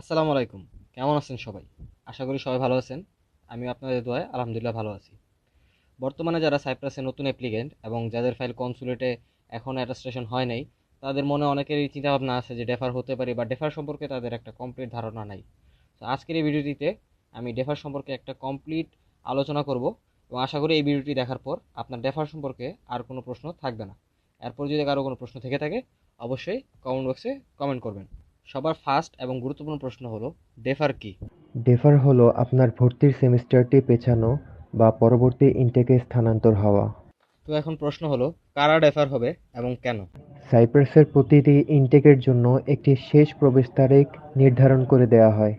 আসসালামু আলাইকুম। কেমন আছেন সবাই? আশা করি সবাই ভালো আছেন। আমিও আপনাদের দোয়ায় আলহামদুলিল্লাহ ভালো আছি। বর্তমানে যারা সাইপ্রাসে নতুন অ্যাপ্লিক্যান্ট এবং যাদের ফাইল কনসুলেটে এখনও অ্যাটাস্টেশন হয় নাই, তাদের মনে অনেকেরই চিন্তাভাবনা আছে যে ডেফার হতে পারে বা ডেফার সম্পর্কে তাদের একটা কমপ্লিট ধারণা নাই। তো আজকের এই ভিডিওটিতে আমি ডেফার সম্পর্কে একটা কমপ্লিট আলোচনা করব এবং আশা করি এই ভিডিওটি দেখার পর আপনার ডেফার সম্পর্কে আর কোনো প্রশ্ন থাকবে না। এরপর যদি কারো কোনো প্রশ্ন থেকে থাকে অবশ্যই কমেন্ট বক্সে কমেন্ট করবেন। সবার ফার্স্ট এবং গুরুত্বপূর্ণ প্রশ্ন হলো ডেফার কি? ডেফার হলো আপনার ভর্তির সেমিস্টারটি পেছানো বা পরবর্তী ইনটেকে স্থানান্তর হওয়া। তো এখন প্রশ্ন হলো কারা ডেফার হবে এবং কেন? সাইপ্রাসের প্রতিটি ইনটেকের জন্য একটি শেষ প্রবেশ তারিখ নির্ধারণ করে দেওয়া হয়।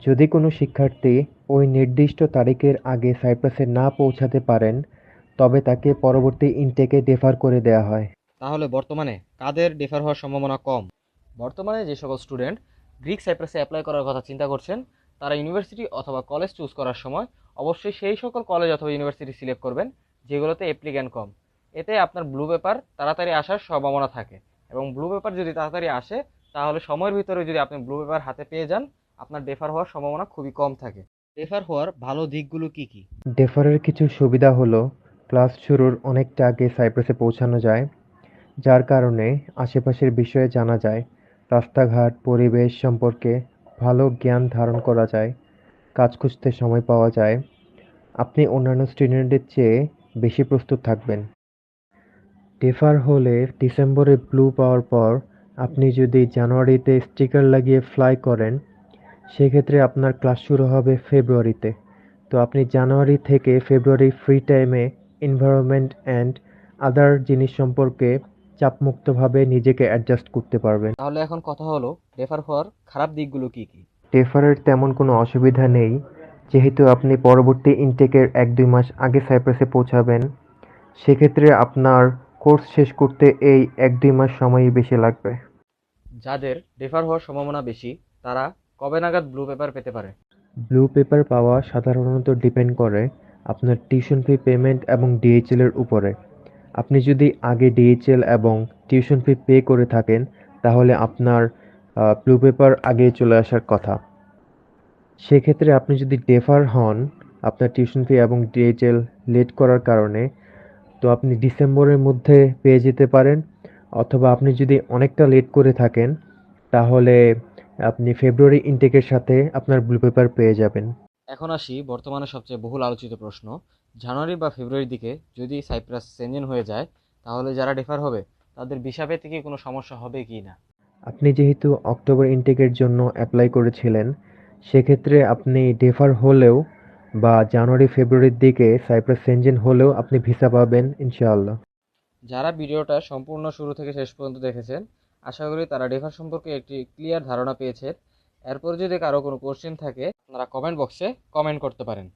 যদি কোনো শিক্ষার্থী ওই নির্দিষ্ট তারিখের আগে সাইপ্রাসে না পৌঁছাতে পারেন, তবে তাকে পরবর্তী ইনটেকে ডেফার করে দেওয়া হয়। তাহলে বর্তমানে কাদের ডেফার হওয়ার সম্ভাবনা কম? বর্তমানে যে সকল স্টুডেন্ট গ্রিক সাইপ্রাসে অ্যাপ্লাই করার কথা চিন্তা করছেন, তারা ইউনিভার্সিটি অথবা কলেজ চুজ করার সময় অবশ্যই সেই সকল কলেজ অথবা ইউনিভার্সিটি সিলেক্ট করবেন যেগুলোতে অ্যাপ্লিক্যান্ট কম। এতে আপনার ব্লু পেপার তাড়াতাড়ি আসার সম্ভাবনা থাকে, এবং ব্লু পেপার যদি তাড়াতাড়ি আসে তাহলে সময়ের ভিতরে যদি আপনি ব্লু পেপার হাতে পেয়ে যান, আপনার ডেফার হওয়ার সম্ভাবনা খুবই কম থাকে। ডেফার হওয়ার ভালো দিকগুলো কি কি? ডেফারের কিছু সুবিধা হলো ক্লাস শুরুর অনেকটা আগে সাইপ্রাসে পৌঁছানো যায়, যার কারণে আশেপাশের বিষয়ে জানা যায়। রাস্তাঘাট, পরিবেশ সম্পর্কে ভালো জ্ঞান ধারণ করা যায়। কাজ খুঁজতে সময় পাওয়া যায়। আপনি অন্যান্য স্টুডেন্টের চেয়ে বেশি প্রস্তুত থাকবেন। ডেফার হলে ডিসেম্বরে ব্লু পাওয়ার পর আপনি যদি জানুয়ারিতে স্টিকার লাগিয়ে ফ্লাই করেন, সেক্ষেত্রে আপনার ক্লাস শুরু হবে ফেব্রুয়ারিতে। তো আপনি জানুয়ারি থেকে ফেব্রুয়ারি ফ্রি টাইমে এনভায়রনমেন্ট অ্যান্ড আদার জিনিস সম্পর্কে চাপমুক্তভাবে নিজেকে অ্যাডজাস্ট করতে পারবেন। তাহলে এখন কথা হলো ডেফার হওয়ার খারাপ দিকগুলো কি কি? ডেফারের তেমন কোনো অসুবিধা নেই, যেহেতু আপনি পরবর্তী ইনটেকের ১-২ মাস আগে সাইপ্রাসে পৌঁছাবেন। সেক্ষেত্রে আপনার কোর্স শেষ করতে এই ১-২ মাস সময়ই বেশি লাগবে। যাদের ডেফার হওয়ার সম্ভাবনা বেশি, তারা কবে নাগাদ ব্লু পেপার পেতে পারে? ব্লু পেপার পাওয়া সাধারণত ডিপেন্ড করে আপনার টিউশন ফি পেমেন্ট এবং ডিএইচএল এর উপরে। আপনি যদি আগে ডিএইচএল এবং টিউশন ফি পে করে থাকেন, তাহলে আপনার ব্লু পেপার আগেই চলে আসার কথা। সেক্ষেত্রে আপনি যদি ডেফার হন, আপনার টিউশন ফি এবং ডিএইচএল লেট করার কারণে, তো আপনি ডিসেম্বরের মধ্যে পেয়ে যেতে পারেন, অথবা আপনি যদি অনেকটা লেট করে থাকেন, তাহলে আপনি ফেব্রুয়ারি ইনটেকের সাথে আপনার ব্লু পেপার পেয়ে যাবেন। এখন আসি বর্তমানে সবচেয়ে বহুল আলোচিত প্রশ্ন। জানুয়ারি বা ফেব্রুয়ারির দিকে যদি সাইপ্রাস সেনজেন হয়ে যায়, তাহলে যারা ডেফার হবে তাদের ভিসা পেতে কি কোনো সমস্যা হবে কি না? আপনি যেহেতু অক্টোবর ইনটেকের জন্য অ্যাপ্লাই করেছিলেন, সেক্ষেত্রে আপনি ডেফার হলেও বা জানুয়ারি ফেব্রুয়ারির দিকে সাইপ্রাস সেনজেন হলেও আপনি ভিসা পাবেন ইনশাআল্লাহ। যারা ভিডিওটা সম্পূর্ণ শুরু থেকে শেষ পর্যন্ত দেখেছেন, আশা করি তারা ডেফার সম্পর্কে একটি ক্লিয়ার ধারণা পেয়েছেন। এরপর যদি কারো কোনো কোশ্চেন থাকে, আপনারা কমেন্ট বক্সে কমেন্ট করতে পারেন।